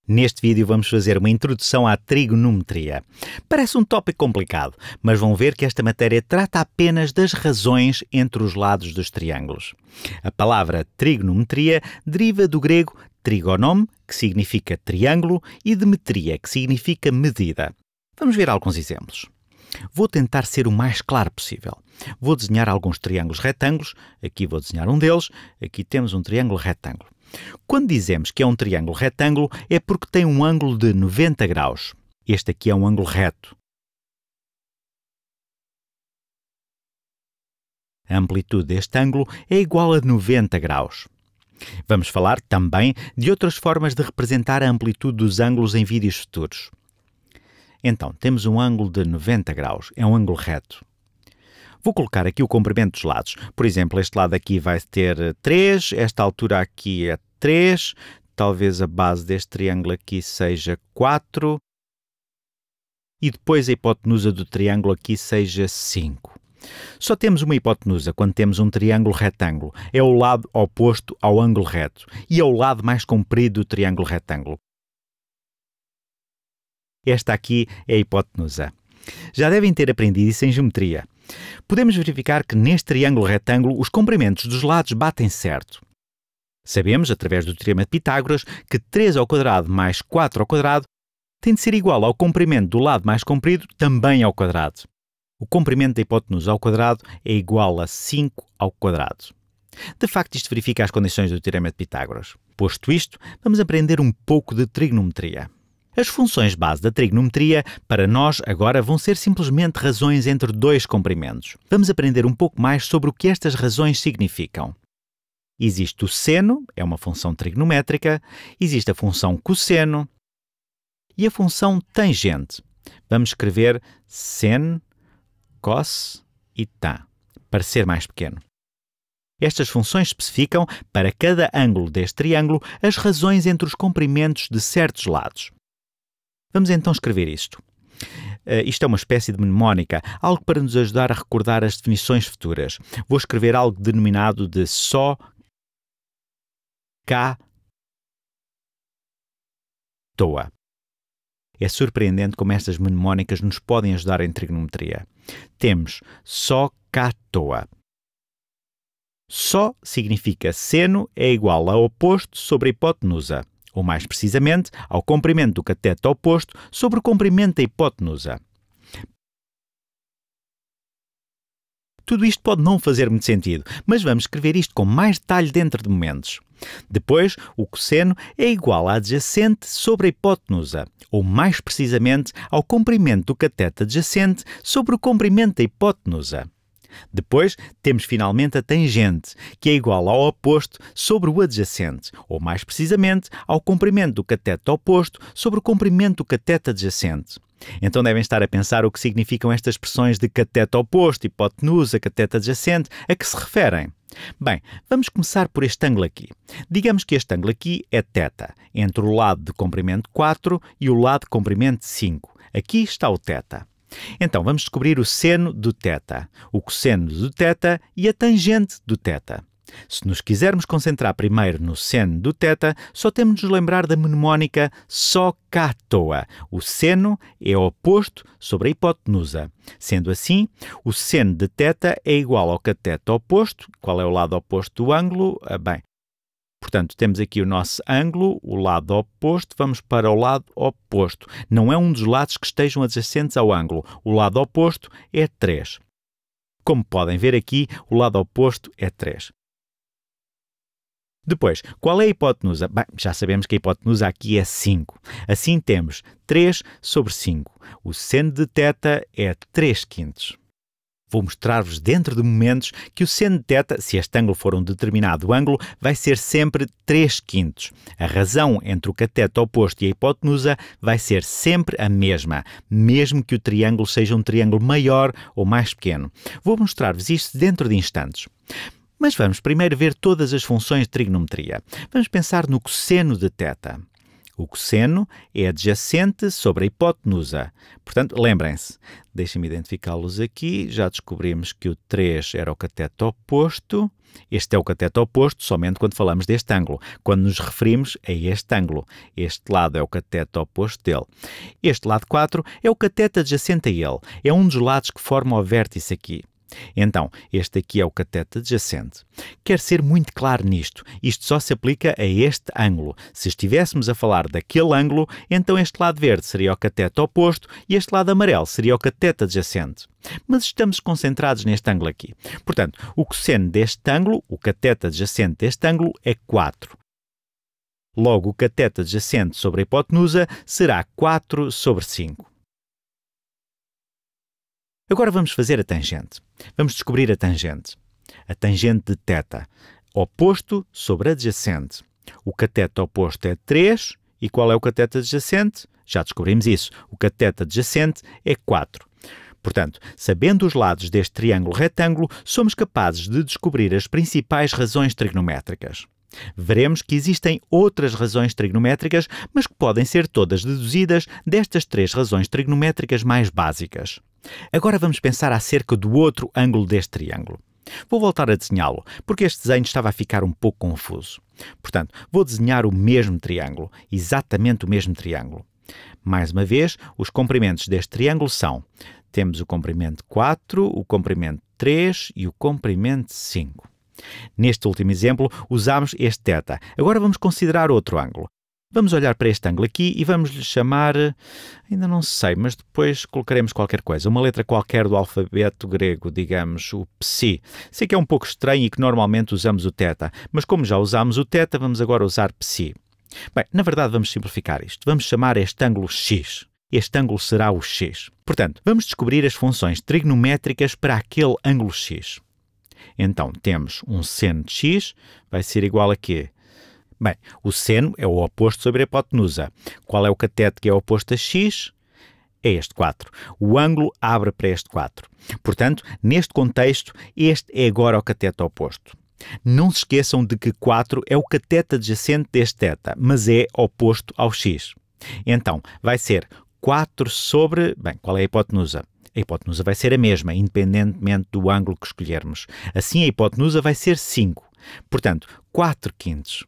Neste vídeo vamos fazer uma introdução à trigonometria. Parece um tópico complicado, mas vão ver que esta matéria trata apenas das razões entre os lados dos triângulos. A palavra trigonometria deriva do grego trigonom, que significa triângulo, e de metria, que significa medida. Vamos ver alguns exemplos. Vou tentar ser o mais claro possível. Vou desenhar alguns triângulos retângulos. Aqui vou desenhar um deles. Aqui temos um triângulo retângulo. Quando dizemos que é um triângulo retângulo, é porque tem um ângulo de 90 graus. Este aqui é um ângulo reto. A amplitude deste ângulo é igual a 90 graus. Vamos falar também de outras formas de representar a amplitude dos ângulos em vídeos futuros. Então, temos um ângulo de 90 graus. É um ângulo reto. Vou colocar aqui o comprimento dos lados. Por exemplo, este lado aqui vai ter 3, esta altura aqui é 3, talvez a base deste triângulo aqui seja 4 e depois a hipotenusa do triângulo aqui seja 5. Só temos uma hipotenusa quando temos um triângulo retângulo. É o lado oposto ao ângulo reto e é o lado mais comprido do triângulo retângulo. Esta aqui é a hipotenusa. Já devem ter aprendido isso em geometria. Podemos verificar que neste triângulo retângulo os comprimentos dos lados batem certo. Sabemos, através do teorema de Pitágoras, que 3 ao quadrado mais 4 ao quadrado tem de ser igual ao comprimento do lado mais comprido também ao quadrado. O comprimento da hipotenusa ao quadrado é igual a 5 ao quadrado. De facto, isto verifica as condições do teorema de Pitágoras. Posto isto, vamos aprender um pouco de trigonometria. As funções base da trigonometria, para nós, agora vão ser simplesmente razões entre dois comprimentos. Vamos aprender um pouco mais sobre o que estas razões significam. Existe o seno, é uma função trigonométrica, existe a função cosseno e a função tangente. Vamos escrever sen, cos e tan, para ser mais pequeno. Estas funções especificam, para cada ângulo deste triângulo, as razões entre os comprimentos de certos lados. Vamos então escrever isto. Isto é uma espécie de mnemónica, algo para nos ajudar a recordar as definições futuras. Vou escrever algo denominado de só cá toa. É surpreendente como estas mnemónicas nos podem ajudar em trigonometria. Temos só cá toa. Só significa seno é igual ao oposto sobre a hipotenusa, ou mais precisamente, ao comprimento do cateto oposto sobre o comprimento da hipotenusa. Tudo isto pode não fazer muito sentido, mas vamos escrever isto com mais detalhe dentro de momentos. Depois, o cosseno é igual à adjacente sobre a hipotenusa, ou mais precisamente, ao comprimento do cateto adjacente sobre o comprimento da hipotenusa. Depois, temos finalmente a tangente, que é igual ao oposto sobre o adjacente, ou mais precisamente, ao comprimento do cateto oposto sobre o comprimento do cateto adjacente. Então devem estar a pensar o que significam estas expressões de cateto oposto, hipotenusa, cateto adjacente, a que se referem. Bem, vamos começar por este ângulo aqui. Digamos que este ângulo aqui é θ, entre o lado de comprimento 4 e o lado de comprimento 5. Aqui está o θ. Então, vamos descobrir o seno do θ, o cosseno do θ e a tangente do θ. Se nos quisermos concentrar primeiro no seno do θ, só temos de nos lembrar da mnemónica só cá toa. O seno é oposto sobre a hipotenusa. Sendo assim, o seno de θ é igual ao cateto oposto. Qual é o lado oposto do ângulo? Bem, portanto, temos aqui o nosso ângulo, o lado oposto, vamos para o lado oposto. Não é um dos lados que estejam adjacentes ao ângulo. O lado oposto é 3. Como podem ver aqui, o lado oposto é 3. Depois, qual é a hipotenusa? Bem, já sabemos que a hipotenusa aqui é 5. Assim temos 3 sobre 5. O seno de θ é 3/5. Vou mostrar-vos dentro de momentos que o seno de θ, se este ângulo for um determinado ângulo, vai ser sempre 3/5. A razão entre o cateto oposto e a hipotenusa vai ser sempre a mesma, mesmo que o triângulo seja um triângulo maior ou mais pequeno. Vou mostrar-vos isto dentro de instantes. Mas vamos primeiro ver todas as funções de trigonometria. Vamos pensar no cosseno de θ. O cosseno é adjacente sobre a hipotenusa. Portanto, lembrem-se, deixem-me identificá-los aqui. Já descobrimos que o 3 era o cateto oposto. Este é o cateto oposto somente quando falamos deste ângulo, quando nos referimos a este ângulo. Este lado é o cateto oposto dele. Este lado 4 é o cateto adjacente a ele. É um dos lados que forma o vértice aqui. Então, este aqui é o cateto adjacente. Quero ser muito claro nisto. Isto só se aplica a este ângulo. Se estivéssemos a falar daquele ângulo, então este lado verde seria o cateto oposto e este lado amarelo seria o cateto adjacente. Mas estamos concentrados neste ângulo aqui. Portanto, o cosseno deste ângulo, o cateto adjacente deste ângulo, é 4. Logo, o cateto adjacente sobre a hipotenusa será 4 sobre 5. Agora vamos fazer a tangente. Vamos descobrir a tangente. A tangente de θ. Oposto sobre adjacente. O cateto oposto é 3. E qual é o cateto adjacente? Já descobrimos isso. O cateto adjacente é 4. Portanto, sabendo os lados deste triângulo retângulo, somos capazes de descobrir as principais razões trigonométricas. Veremos que existem outras razões trigonométricas, mas que podem ser todas deduzidas destas 3 razões trigonométricas mais básicas. Agora vamos pensar acerca do outro ângulo deste triângulo. Vou voltar a desenhá-lo, porque este desenho estava a ficar um pouco confuso. Portanto, vou desenhar o mesmo triângulo, exatamente o mesmo triângulo. Mais uma vez, os comprimentos deste triângulo são: temos o comprimento 4, o comprimento 3 e o comprimento 5. Neste último exemplo, usamos este θ. Agora vamos considerar outro ângulo. Vamos olhar para este ângulo aqui e vamos lhe chamar, ainda não sei, mas depois colocaremos qualquer coisa, uma letra qualquer do alfabeto grego, digamos o psi. Sei que é um pouco estranho e que normalmente usamos o θ, mas como já usámos o θ, vamos agora usar psi. Bem, na verdade vamos simplificar isto. Vamos chamar este ângulo x. Este ângulo será o x. Portanto, vamos descobrir as funções trigonométricas para aquele ângulo x. Então, temos um seno de x, vai ser igual a quê? Bem, o seno é o oposto sobre a hipotenusa. Qual é o cateto que é oposto a x? É este 4. O ângulo abre para este 4. Portanto, neste contexto, este é agora o cateto oposto. Não se esqueçam de que 4 é o cateto adjacente deste θ, mas é oposto ao x. Então, vai ser 4 sobre... Bem, qual é a hipotenusa? A hipotenusa vai ser a mesma, independentemente do ângulo que escolhermos. Assim, a hipotenusa vai ser 5. Portanto, 4/5.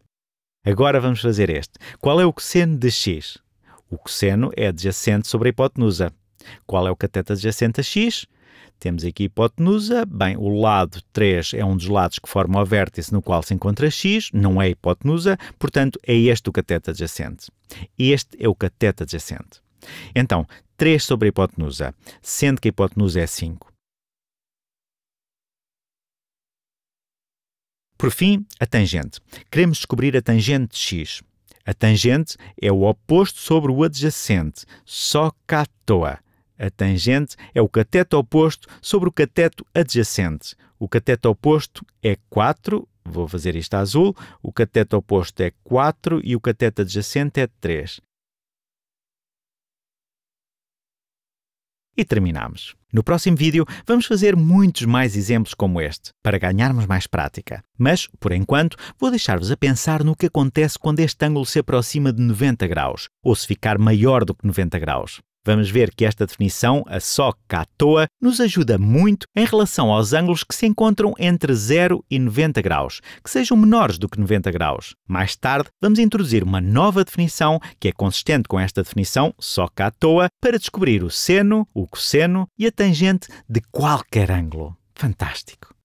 Agora vamos fazer este. Qual é o cosseno de x? O cosseno é adjacente sobre a hipotenusa. Qual é o cateto adjacente a x? Temos aqui a hipotenusa. Bem, o lado 3 é um dos lados que forma o vértice no qual se encontra x, não é a hipotenusa, portanto, é este o cateto adjacente. Este é o cateto adjacente. Então, 3 sobre a hipotenusa, sendo que a hipotenusa é 5. Por fim, a tangente. Queremos descobrir a tangente de x. A tangente é o oposto sobre o adjacente, só que à toa. A tangente é o cateto oposto sobre o cateto adjacente. O cateto oposto é 4, vou fazer isto a azul, o cateto oposto é 4 e o cateto adjacente é 3. E terminamos. No próximo vídeo vamos fazer muitos mais exemplos como este, para ganharmos mais prática. Mas, por enquanto, vou deixar-vos a pensar no que acontece quando este ângulo se aproxima de 90 graus, ou se ficar maior do que 90 graus. Vamos ver que esta definição, a só que à toa, nos ajuda muito em relação aos ângulos que se encontram entre 0 e 90 graus, que sejam menores do que 90 graus. Mais tarde, vamos introduzir uma nova definição que é consistente com esta definição, só que à toa, para descobrir o seno, o cosseno e a tangente de qualquer ângulo. Fantástico!